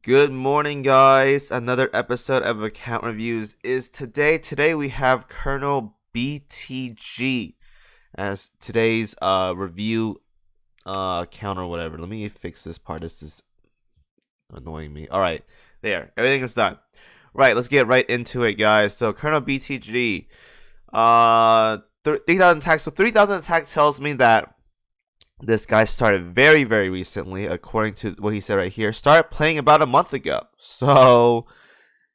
Good morning, guys. Another episode of Account Reviews is today. Today we have KernelBTG as today's review account or whatever. Let me fix this part. This is annoying me. All right, there. Everything is done. Right, let's get right into it, guys. So KernelBTG, 3,000 attacks. So 3,000 attacks tells me that this guy started very, very recently, according to what he said right here. Started playing about a month ago. So,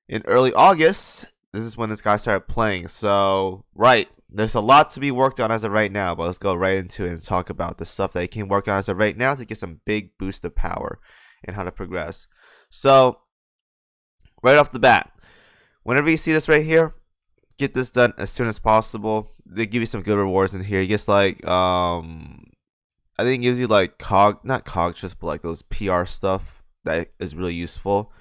in early August, this is when this guy started playing. So, right, there's a lot to be worked on as of right now, but let's go right into it and talk about the stuff that he can work on as of right now to get some big boost of power and how to progress. So, right off the bat, whenever you see this right here, get this done as soon as possible. They give you some good rewards in here. He gets like I think it gives you like not cog just but like those PR stuff that is really useful.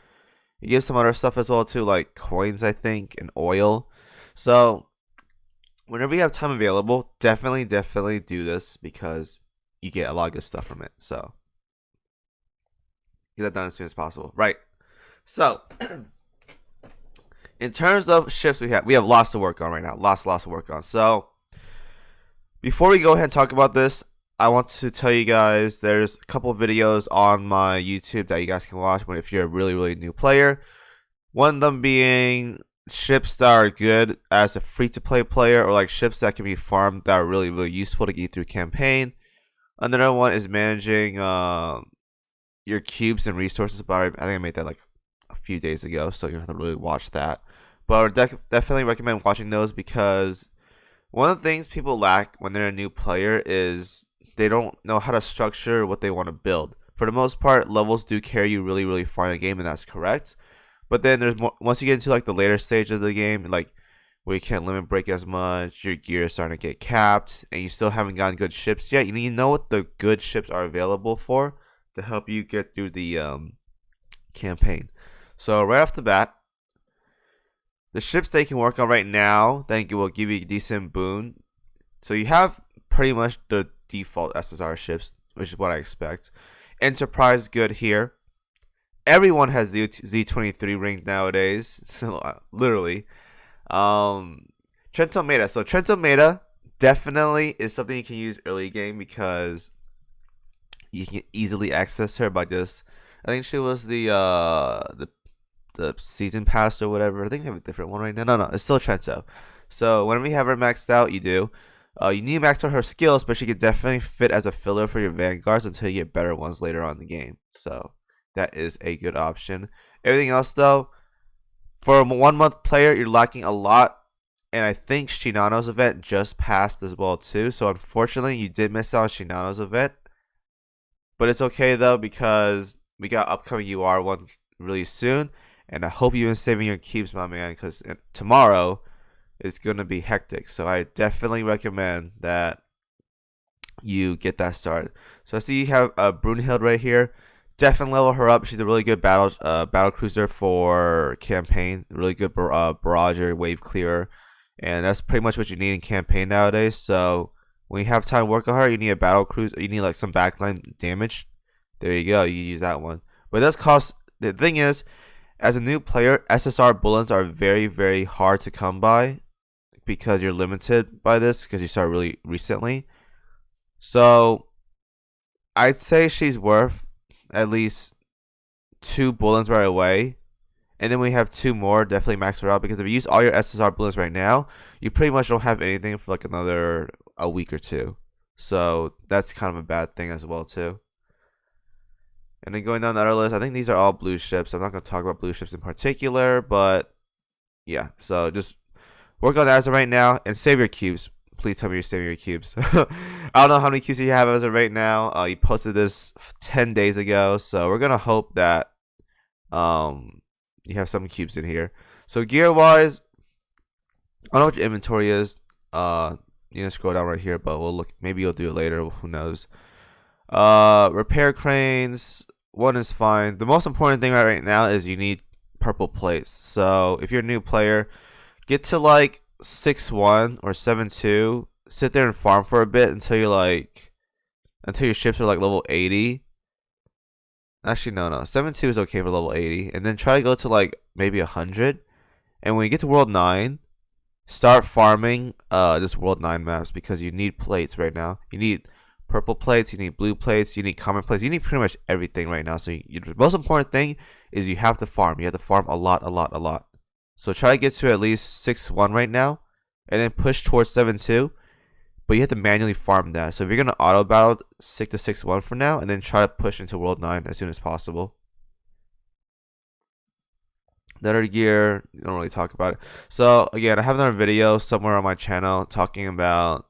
It gives some other stuff as well too, like coins I think and oil. So whenever you have time available, definitely do this because you get a lot of good stuff from it. So get that done as soon as possible. Right. So in terms of ships, we have lots to work on right now. Lots to work on. So before we go ahead and talk about this, I want to tell you guys there's a couple of videos on my YouTube that you guys can watch if you're a really new player. One of them being ships that are good as a free-to-play player, or like ships that can be farmed that are really useful to get you through campaign. Another one is managing your cubes and resources, but I think I made that like a few days ago, so you don't have to really watch that. But I would definitely recommend watching those because one of the things people lack when they're a new player is they don't know how to structure what they want to build. For the most part, levels do carry you really far in the game, and that's correct. But then there's more once you get into like the later stage of the game, like where you can't limit break as much, your gear is starting to get capped, and you still haven't gotten good ships yet. You need to know what the good ships are available for to help you get through the campaign. So right off the bat, the ships that you can work on right now, then it will give you a decent boon. So you have pretty much the default SSR ships, which is what I expect. Enterprise good here. Everyone has the Z23 ring nowadays, literally. Trento Meta. So Trento Meta definitely is something you can use early game because you can easily access her by just. I think she was the season pass or whatever. I think we have a different one right now. No, it's still Trento. So when we have her maxed out, you do. You need to max out her skills, but she could definitely fit as a filler for your vanguards until you get better ones later on in the game. So that is a good option. Everything else, though, for a 1 month player, you're lacking a lot. And I think Shinano's event just passed as well, too. So unfortunately, you did miss out on Shinano's event. But it's okay, though, because we got upcoming UR one really soon. And I hope you've been saving your cubes, my man, because tomorrow is going to be hectic. So I definitely recommend that you get that started. So I see you have Brunhild right here. Definitely level her up. She's a really good battle cruiser for campaign. Really good barrager, wave clearer. And that's pretty much what you need in campaign nowadays. So when you have time to work on her, you need a battle cruiser. You need like some backline damage. There you go. You use that one. But it does cost. The thing is, as a new player, SSR bullets are very hard to come by because you're limited by this because you started really recently. So I'd say she's worth at least 2 bullets right away. And then we have 2 more, definitely max her out because if you use all your SSR bullets right now, you pretty much don't have anything for like a week or 2. So that's kind of a bad thing as well too. And then going down the other list, I think these are all blue ships. I'm not going to talk about blue ships in particular, but yeah. So just work on that as of right now and save your cubes. Please tell me you're saving your cubes. I don't know how many cubes you have as of right now. You posted this 10 days ago, so we're going to hope that you have some cubes in here. So gear-wise, I don't know what your inventory is. You can scroll down right here, but we'll look. Maybe you'll do it later. Who knows? Repair cranes. One is fine. The most important thing right now is you need purple plates. So if you're a new player, get to like 6-1 or 7-2. Sit there and farm for a bit until your ships are like level 80. Actually, no. 72 is okay for level 80. And then try to go to like maybe 100. And when you get to World 9, start farming this World 9 maps because you need plates right now. You need purple plates, you need blue plates, you need common plates, you need pretty much everything right now. So the most important thing is you have to farm. You have to farm a lot. So try to get to at least 6-1 right now, and then push towards 7-2. But you have to manually farm that. So if you're gonna auto battle, stick to 6-1 for now, and then try to push into World 9 as soon as possible. Nether gear, you don't really talk about it. So again, I have another video somewhere on my channel talking about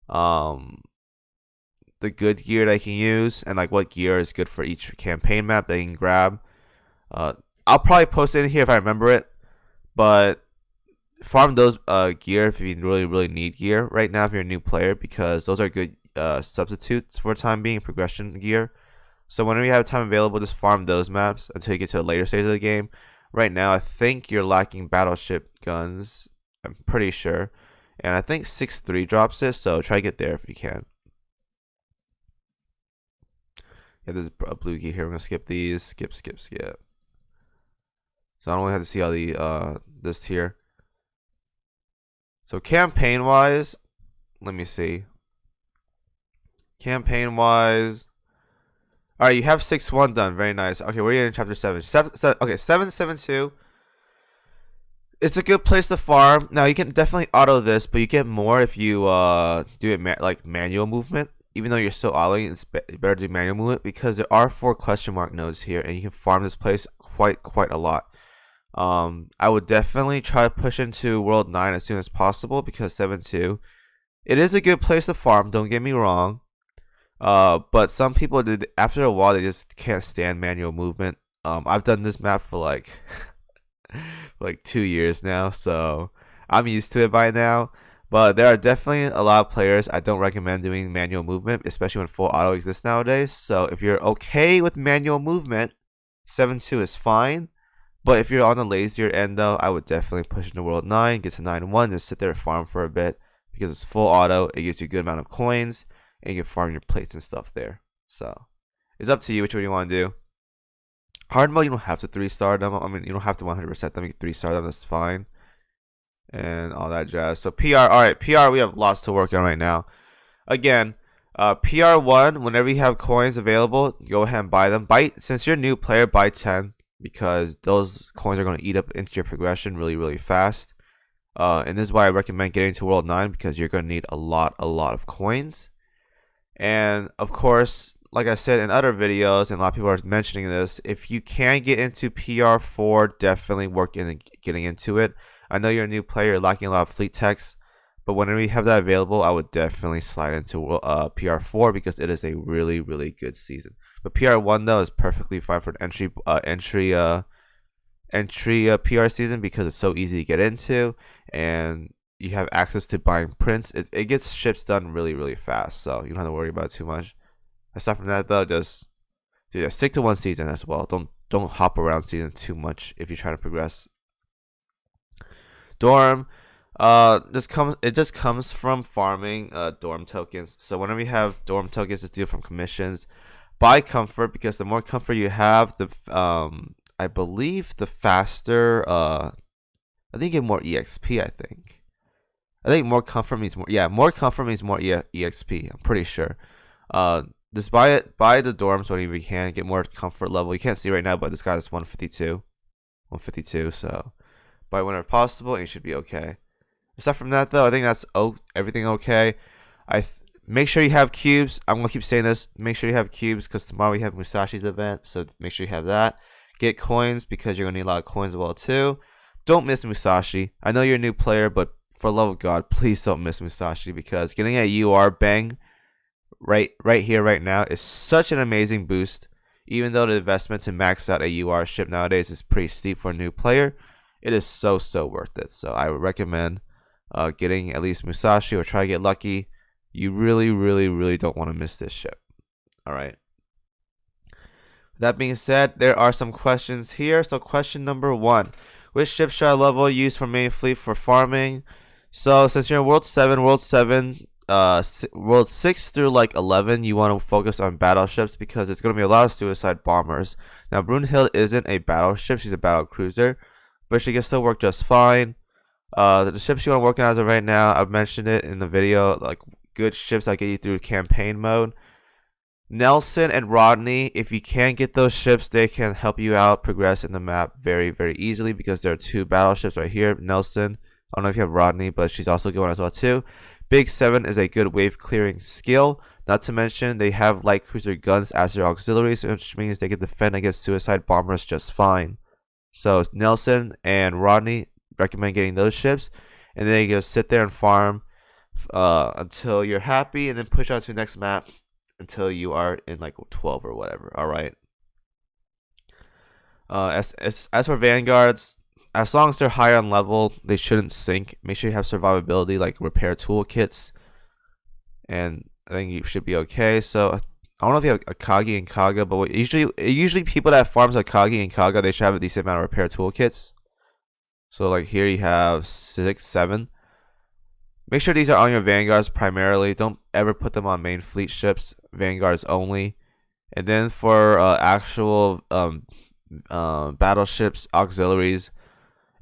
the good gear that you can use and like what gear is good for each campaign map that you can grab. I'll probably post it in here if I remember it, but farm those gear if you really need gear right now if you're a new player, because those are good substitutes for time being, progression gear. So whenever you have time available, just farm those maps until you get to a later stage of the game. Right now, I think you're lacking battleship guns. I'm pretty sure. And I think 6-3 drops it, so try to get there if you can. Yeah, there's a blue gear here. We're going to skip these. Skip. So I don't really have to see all the this tier. So campaign-wise, let me see. Campaign-wise, all right, you have 6-1 done. Very nice. Okay, we're in chapter 7. Okay, 7-7-2. It's a good place to farm. Now you can definitely auto this, but you get more if you do it like manual movement. Even though you're still autoing, it's better to do manual movement because there are 4 question mark nodes here, and you can farm this place quite a lot. I would definitely try to push into World 9 as soon as possible because 7-2. It is a good place to farm. Don't get me wrong. But some people did after a while they just can't stand manual movement. I've done this map for like 2 years now, so I'm used to it by now. But there are definitely a lot of players I don't recommend doing manual movement, especially when full auto exists nowadays. So if you're okay with manual movement, 7-2 is fine. But if you're on the lazier end though, I would definitely push into World 9, get to 9-1, just sit there and farm for a bit because it's full auto. It gives you a good amount of coins. And you can farm your plates and stuff there. So it's up to you which one you want to do. Hard mode, you don't have to 3-star them. I mean, you don't have to 100% them. You can 3-star them. That's fine. And all that jazz. So PR, all right, PR, we have lots to work on right now. Again, PR1, whenever you have coins available, go ahead and buy them. Since you're a new player, buy 10 because those coins are going to eat up into your progression really fast. And this is why I recommend getting to World 9 because you're going to need a lot of coins. And of course, like I said in other videos, and a lot of people are mentioning this, if you can get into PR4, definitely work in getting into it. I know you're a new player, you're lacking a lot of fleet techs, but whenever you have that available, I would definitely slide into PR4 because it is a really good season. But PR1 though is perfectly fine for an entry PR season because it's so easy to get into, and you have access to buying prints. It gets ships done really fast, so you don't have to worry about it too much. Aside from that though, just stick to one season as well. Don't hop around season too much if you're trying to progress. Dorm, it just comes from farming dorm tokens. So whenever you have dorm tokens, just do it from commissions. Buy comfort because the more comfort you have, the I believe the faster I think you get more EXP. I think more comfort means more. Yeah, more comfort means more EXP. I'm pretty sure. Just buy the dorms whenever you can. Get more comfort level. You can't see right now, but this guy is 152. So buy whenever possible, and you should be okay. Aside from that, though, I think that's everything okay. Make sure you have cubes. I'm gonna keep saying this. Make sure you have cubes because tomorrow we have Musashi's event. So make sure you have that. Get coins because you're gonna need a lot of coins as well too. Don't miss Musashi. I know you're a new player, but for the love of God, please don't miss Musashi because getting a UR bang right here, right now is such an amazing boost. Even though the investment to max out a UR ship nowadays is pretty steep for a new player, it is so worth it. So I would recommend getting at least Musashi or try to get lucky. You really don't want to miss this ship. All right. That being said, there are some questions here. So question number 1. Which ship should I level use for main fleet for farming? So since you're in World 7, world 6 through like 11, you want to focus on battleships because it's going to be a lot of suicide bombers. Now, Brunhild isn't a battleship; she's a battle cruiser, but she can still work just fine. The ships you want to work on as of right now, I've mentioned it in the video, like good ships that get you through campaign mode. Nelson and Rodney, if you can't get those ships, they can help you out progress in the map very, very easily because there are 2 battleships right here. Nelson, I don't know if you have Rodney, but she's also going as well too. Big 7 is a good wave clearing skill. Not to mention they have light cruiser guns as their auxiliaries, which means they can defend against suicide bombers just fine. So Nelson and Rodney, recommend getting those ships, and then you just sit there and farm until you're happy, and then push on to the next map until you are in like 12 or whatever. All right. As for vanguards, as long as they're higher on level, they shouldn't sink. Make sure you have survivability like repair toolkits, and I think you should be okay. So I don't know if you have Akagi and Kaga, but usually people that farms Akagi and Kaga, they should have a decent amount of repair toolkits. So like here you have 6, 7. Make sure these are on your vanguards primarily. Don't ever put them on main fleet ships. Vanguards only. And then for actual battleships, auxiliaries,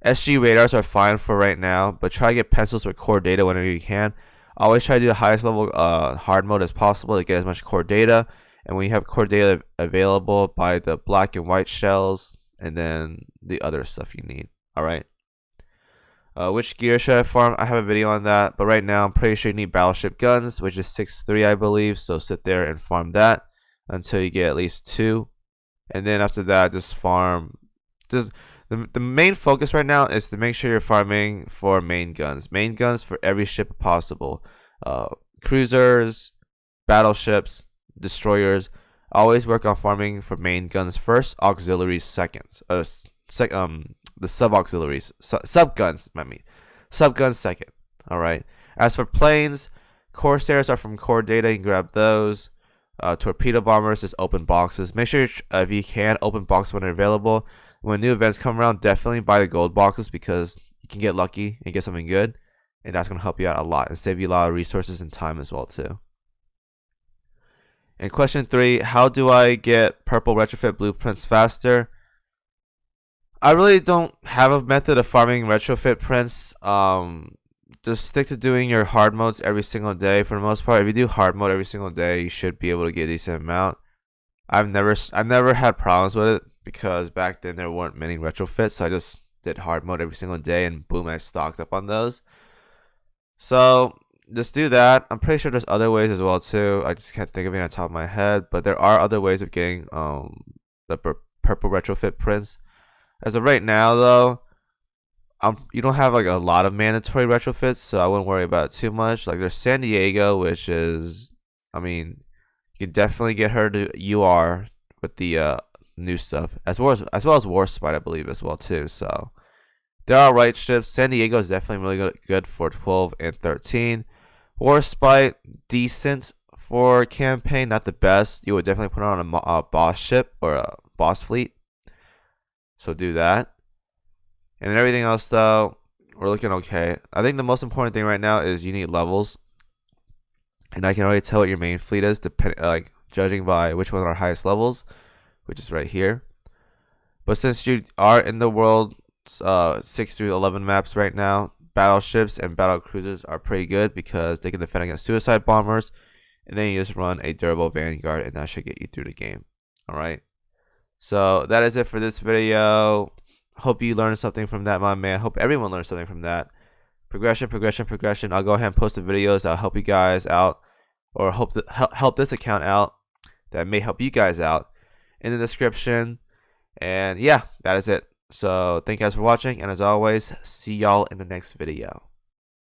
SG radars are fine for right now, but try to get pencils with core data whenever you can. Always try to do the highest level hard mode as possible to get as much core data. And when you have core data available, buy the black and white shells and then the other stuff you need. Alright. Which gear should I farm? I have a video on that, but right now I'm pretty sure you need battleship guns, which is 6-3 I believe, so sit there and farm that until you get at least 2, and then after that just farm. Just the main focus right now is to make sure you're farming for main guns for every ship possible. Cruisers, battleships, destroyers. Always work on farming for main guns first, auxiliaries second. The sub auxiliaries, sub guns second. All right. As for planes, Corsairs are from core data. You can grab those. Torpedo bombers, just open boxes. Make sure if you can open boxes when they're available. When new events come around, definitely buy the gold boxes because you can get lucky and get something good, and that's gonna help you out a lot and save you a lot of resources and time as well too. And question 3: how do I get purple retrofit blueprints faster? I really don't have a method of farming retrofit prints. Just stick to doing your hard modes every single day. For the most part, if you do hard mode every single day, you should be able to get a decent amount. I've never had problems with it because back then there weren't many retrofits, so I just did hard mode every single day, and boom, I stocked up on those. So just do that. I'm pretty sure there's other ways as well too. I just can't think of it on the top of my head, but there are other ways of getting the purple retrofit prints. As of right now, though, you don't have like a lot of mandatory retrofits, so I wouldn't worry about it too much. Like there's San Diego, which is, I mean, you can definitely get her to UR with the new stuff, as well as Warspite, I believe, as well too. So there are right ships. San Diego is definitely really good for 12 and 13. Warspite, decent for campaign, not the best. You would definitely put on a boss ship or a boss fleet. So do that. And everything else, though, we're looking okay. I think the most important thing right now is you need levels. And I can already tell what your main fleet is, like judging by which one are highest levels, which is right here. But since you are in the world 6 through 11 maps right now, battleships and battle cruisers are pretty good because they can defend against suicide bombers. And then you just run a durable vanguard, and that should get you through the game. Alright. So that is it for this video. Hope you learned something from that, my man. Hope everyone learned something from that. Progression. I'll go ahead and post the videos that'll help you guys out, or help this account out that may help you guys out in the description. And yeah, that is it. So thank you guys for watching, and as always, see y'all in the next video.